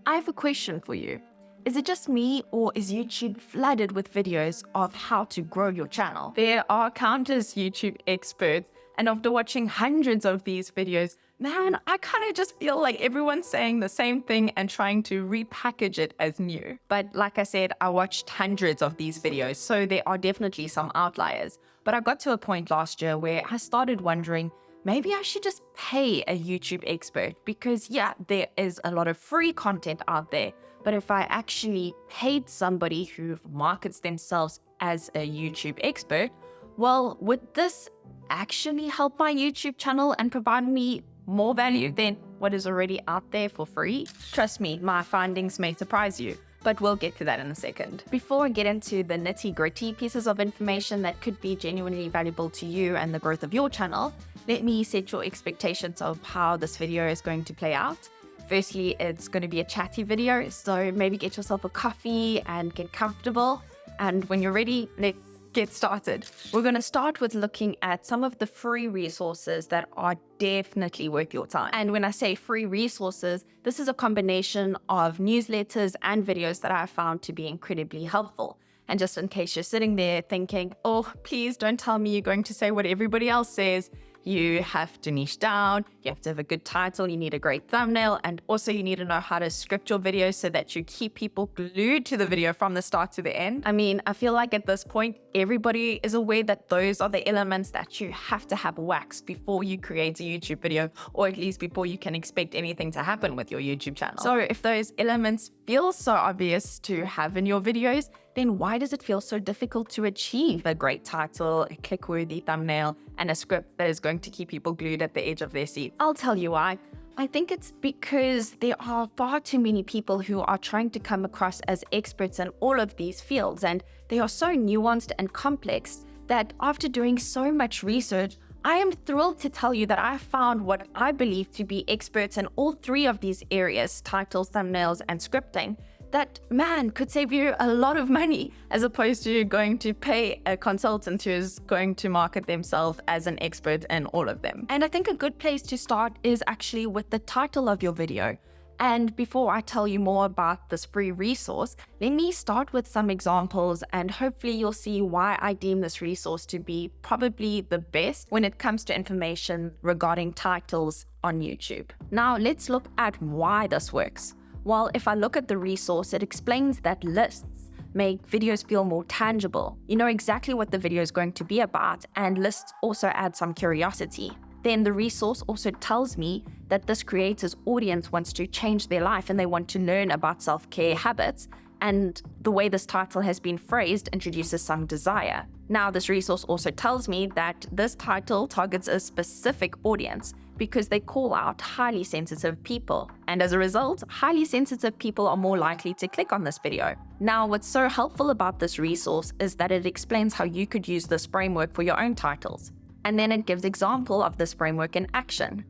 I have a question for you. Is it just me, or is YouTube flooded with videos of how to grow your channel? There are countless YouTube experts, and after watching hundreds of these videos, man, I kind of just feel like everyone's saying the same thing and trying to repackage it as new. But like I said, I watched hundreds of these videos, so there are definitely some outliers. But I got to a point last year where I started wondering, maybe I should just pay a YouTube expert, because yeah, there is a lot of free content out there. But if I actually paid somebody who markets themselves as a YouTube expert, well, would this actually help my YouTube channel and provide me more value than what is already out there for free? Trust me, my findings may surprise you, but we'll get to that in a second. Before I get into the nitty-gritty pieces of information that could be genuinely valuable to you and the growth of your channel, let me set your expectations of how this video is going to play out. Firstly, it's going to be a chatty video, so maybe get yourself a coffee and get comfortable. And when you're ready, let's get started. We're going to start with looking at some of the free resources that are definitely worth your time. And when I say free resources, this is a combination of newsletters and videos that I found to be incredibly helpful. And just in case you're sitting there thinking, oh, please don't tell me you're going to say what everybody else says, you have to niche down, you have to have a good title, you need a great thumbnail, and also you need to know how to script your videos so that you keep people glued to the video from the start to the end. I mean, I feel like at this point, everybody is aware that those are the elements that you have to have waxed before you create a YouTube video, or at least before you can expect anything to happen with your YouTube channel. So if those elements feel so obvious to have in your videos, then why does it feel so difficult to achieve a great title, a click-worthy thumbnail, and a script that is going to keep people glued at the edge of their seat? I'll tell you why. I think it's because there are far too many people who are trying to come across as experts in all of these fields, and they are so nuanced and complex that after doing so much research, I am thrilled to tell you that I found what I believe to be experts in all three of these areas, titles, thumbnails, and scripting, that, man, could save you a lot of money as opposed to going to pay a consultant who is going to market themselves as an expert in all of them. And I think a good place to start is actually with the title of your video. And before I tell you more about this free resource, let me start with some examples, and hopefully you'll see why I deem this resource to be probably the best when it comes to information regarding titles on YouTube. Now let's look at why this works. Well, if I look at the resource, it explains that lists make videos feel more tangible. You know exactly what the video is going to be about, and lists also add some curiosity. Then the resource also tells me that this creator's audience wants to change their life and they want to learn about self-care habits, and the way this title has been phrased introduces some desire. Now, this resource also tells me that this title targets a specific audience because they call out highly sensitive people. And as a result, highly sensitive people are more likely to click on this video. Now, what's so helpful about this resource is that it explains how you could use this framework for your own titles. And then it gives example of this framework in action.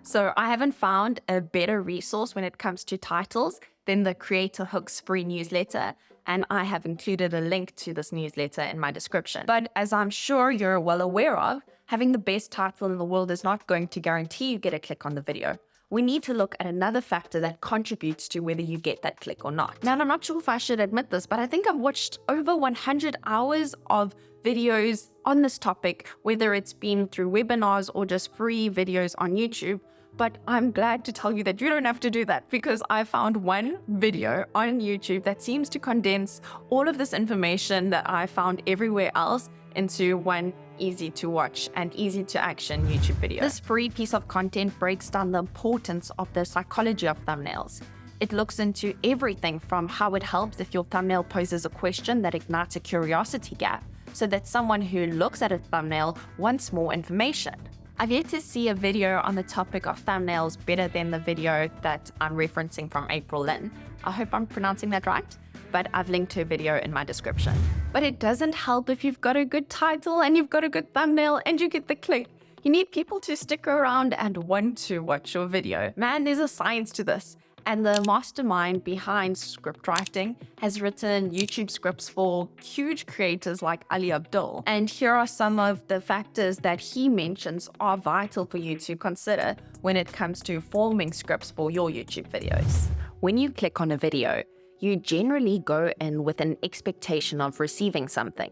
So I haven't found a better resource when it comes to titles than the Creator Hooks free newsletter, and I have included a link to this newsletter in my description. But as I'm sure you're well aware of, having the best title in the world is not going to guarantee you get a click on the video. We need to look at another factor that contributes to whether you get that click or not. Now, I'm not sure if I should admit this, but I think I've watched over 100 hours of videos on this topic, whether it's been through webinars or just free videos on YouTube. But I'm glad to tell you that you don't have to do that, because I found one video on YouTube that seems to condense all of this information that I found everywhere else into one easy to watch and easy to action YouTube video. This free piece of content breaks down the importance of the psychology of thumbnails. It looks into everything from how it helps if your thumbnail poses a question that ignites a curiosity gap, so that someone who looks at a thumbnail wants more information. I've yet to see a video on the topic of thumbnails better than the video that I'm referencing from April Lynn. I hope I'm pronouncing that right, but I've linked her video in my description. But it doesn't help if you've got a good title and you've got a good thumbnail and you get the click. You need people to stick around and want to watch your video. Man, there's a science to this. And the mastermind behind script writing has written YouTube scripts for huge creators like Ali Abdul. And here are some of the factors that he mentions are vital for you to consider when it comes to forming scripts for your YouTube videos. When you click on a video, you generally go in with an expectation of receiving something.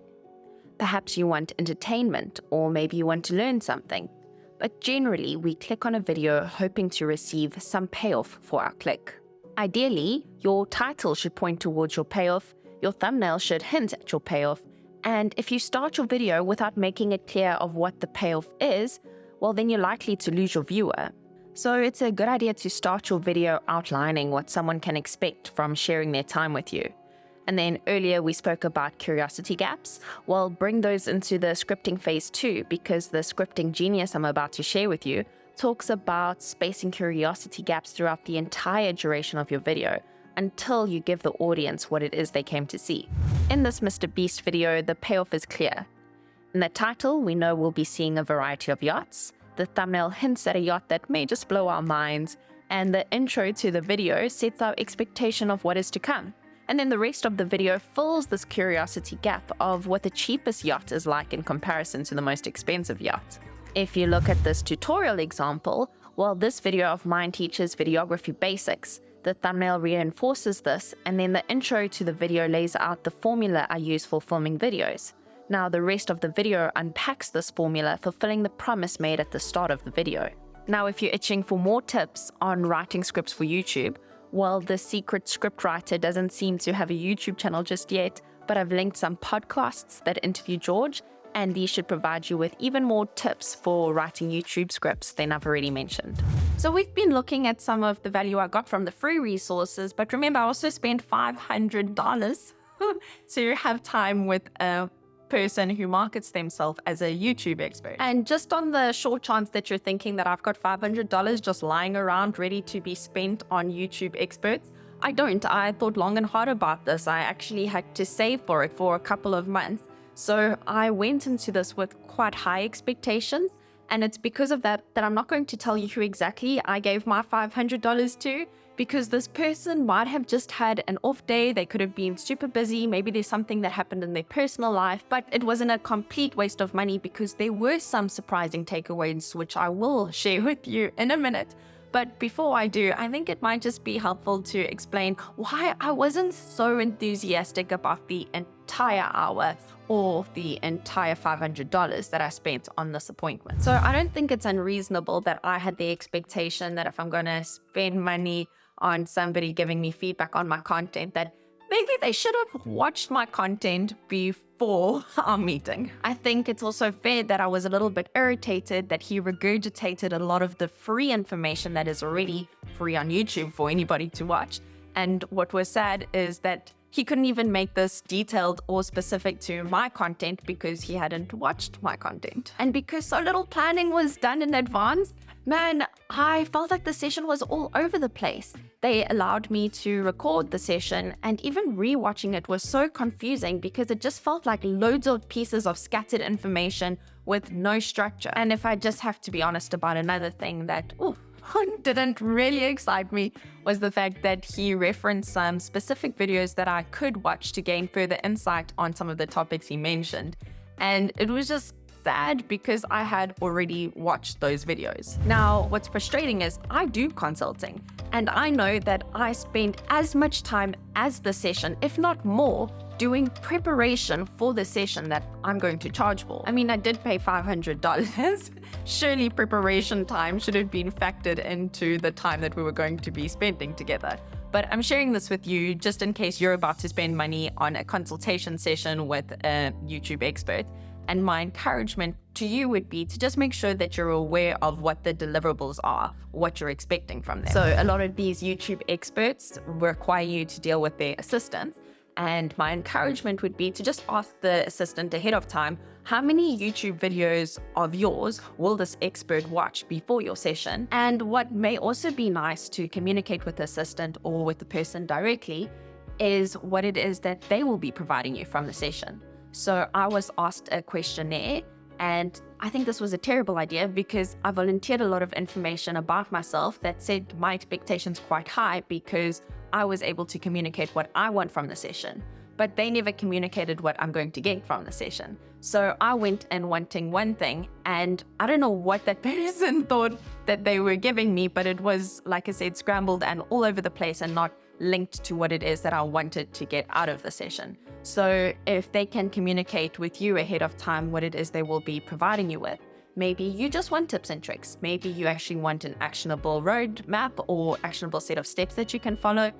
Perhaps you want entertainment, or maybe you want to learn something. But generally, we click on a video hoping to receive some payoff for our click. Ideally, your title should point towards your payoff, your thumbnail should hint at your payoff, and if you start your video without making it clear of what the payoff is, well, then you're likely to lose your viewer. So it's a good idea to start your video outlining what someone can expect from sharing their time with you. And then earlier we spoke about curiosity gaps. Well, bring those into the scripting phase too, because the scripting genius I'm about to share with you talks about spacing curiosity gaps throughout the entire duration of your video until you give the audience what it is they came to see. In this Mr. Beast video, the payoff is clear. In the title, we know we'll be seeing a variety of yachts. The thumbnail hints at a yacht that may just blow our minds, and the intro to the video sets our expectation of what is to come. And then the rest of the video fills this curiosity gap of what the cheapest yacht is like in comparison to the most expensive yacht. If you look at this tutorial example, well, this video of mine teaches videography basics. The thumbnail reinforces this, and then the intro to the video lays out the formula I use for filming videos. Now the rest of the video unpacks this formula, fulfilling the promise made at the start of the video. Now if you're itching for more tips on writing scripts for YouTube, well, the secret scriptwriter doesn't seem to have a YouTube channel just yet, but I've linked some podcasts that interview George, and these should provide you with even more tips for writing YouTube scripts than I've already mentioned. So we've been looking at some of the value I got from the free resources, but remember I also spent $500 to have time with a person who markets themselves as a YouTube expert. And just on the short chance that you're thinking that I've got $500 just lying around ready to be spent on YouTube experts, I don't. I thought long and hard about this. I actually had to save for it for a couple of months. So I went into this with quite high expectations, and it's because of that I'm not going to tell you who exactly I gave my $500 to, because this person might have just had an off day, they could have been super busy, maybe there's something that happened in their personal life, but it wasn't a complete waste of money because there were some surprising takeaways, which I will share with you in a minute. But before I do, I think it might just be helpful to explain why I wasn't so enthusiastic about the entire hour or the entire $500 that I spent on this appointment. So I don't think it's unreasonable that I had the expectation that if I'm going to spend money on somebody giving me feedback on my content, that maybe they should have watched my content before our meeting. I think it's also fair that I was a little bit irritated that he regurgitated a lot of the free information that is already free on YouTube for anybody to watch. And what was sad is that he couldn't even make this detailed or specific to my content because he hadn't watched my content. And because so little planning was done in advance, man, I felt like the session was all over the place. They allowed me to record the session, and even rewatching it was so confusing because it just felt like loads of pieces of scattered information with no structure. And if I just have to be honest about another thing that didn't really excite me, was the fact that he referenced some specific videos that I could watch to gain further insight on some of the topics he mentioned. And it was just sad because I had already watched those videos. Now, what's frustrating is I do consulting, and I know that I spend as much time as the session, if not more, doing preparation for the session that I'm going to charge for. I mean, I did pay $500. Surely preparation time should have been factored into the time that we were going to be spending together. But I'm sharing this with you just in case you're about to spend money on a consultation session with a YouTube expert. And my encouragement to you would be to just make sure that you're aware of what the deliverables are, what you're expecting from them. So a lot of these YouTube experts require you to deal with their assistants. And my encouragement would be to just ask the assistant ahead of time, how many YouTube videos of yours will this expert watch before your session? And what may also be nice to communicate with the assistant or with the person directly is what it is that they will be providing you from the session. So I was asked a questionnaire, and I think this was a terrible idea because I volunteered a lot of information about myself that said my expectations quite high because I was able to communicate what I want from the session. but they never communicated what I'm going to get from the session. So I went in wanting one thing, and I don't know what that person thought that they were giving me, but it was, like I said, scrambled and all over the place and not linked to what it is that I wanted to get out of the session. So if they can communicate with you ahead of time what it is they will be providing you with, maybe you just want tips and tricks. Maybe you actually want an actionable roadmap or actionable set of steps that you can follow.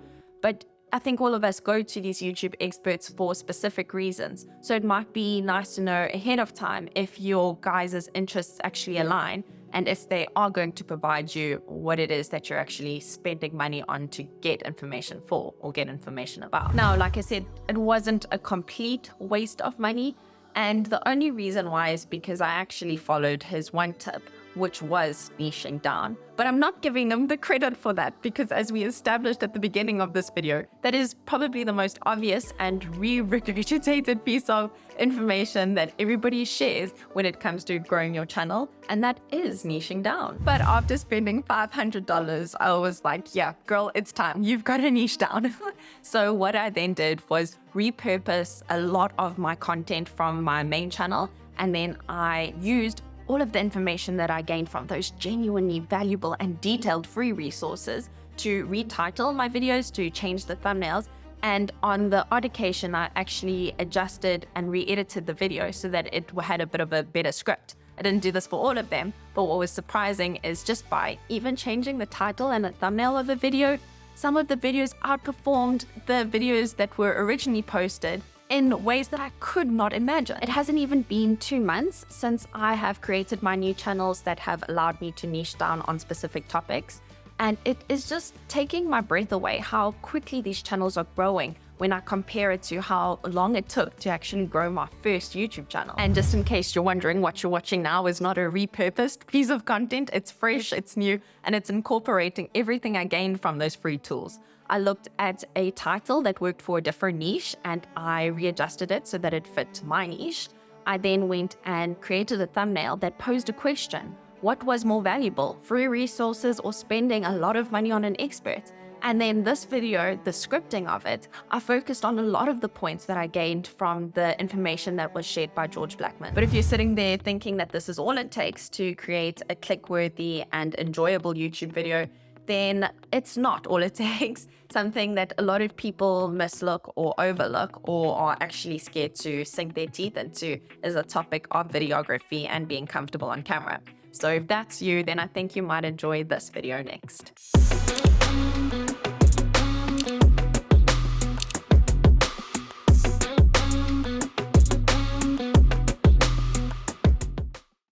But I think all of us go to these YouTube experts for specific reasons. So it might be nice to know ahead of time if your guys' interests actually align and if they are going to provide you what it is that you're actually spending money on to get information for or get information about. Now, like I said, it wasn't a complete waste of money. And the only reason why is because I actually followed his one tip, which was niching down. But I'm not giving him the credit for that because, as we established at the beginning of this video, that is probably the most obvious and regurgitated piece of information that everybody shares when it comes to growing your channel, and that is niching down. But after spending $500, I was like, yeah, girl, it's time. You've got to niche down. So what I then did was repurpose a lot of my content from my main channel, and then I used all of the information that I gained from those genuinely valuable and detailed free resources to retitle my videos, to change the thumbnails. And on the odd occasion, I actually adjusted and re-edited the video so that it had a bit of a better script. I didn't do this for all of them, but what was surprising is just by even changing the title and the thumbnail of the video, some of the videos outperformed the videos that were originally posted in ways that I could not imagine. It hasn't even been 2 months since I have created my new channels that have allowed me to niche down on specific topics. And it is just taking my breath away how quickly these channels are growing when I compare it to how long it took to actually grow my first YouTube channel. And just in case you're wondering, what you're watching now is not a repurposed piece of content. It's fresh, it's new, and it's incorporating everything I gained from those free tools. I looked at a title that worked for a different niche and I readjusted it so that it fit my niche. I then went and created a thumbnail that posed a question. What was more valuable, free resources or spending a lot of money on an expert? And then this video, the scripting of it, I focused on a lot of the points that I gained from the information that was shared by George Blackman. But if you're sitting there thinking that this is all it takes to create a click-worthy and enjoyable YouTube video, then it's not all it takes. Something that a lot of people mislook or overlook or are actually scared to sink their teeth into is a topic of videography and being comfortable on camera. So if that's you, then I think you might enjoy this video next.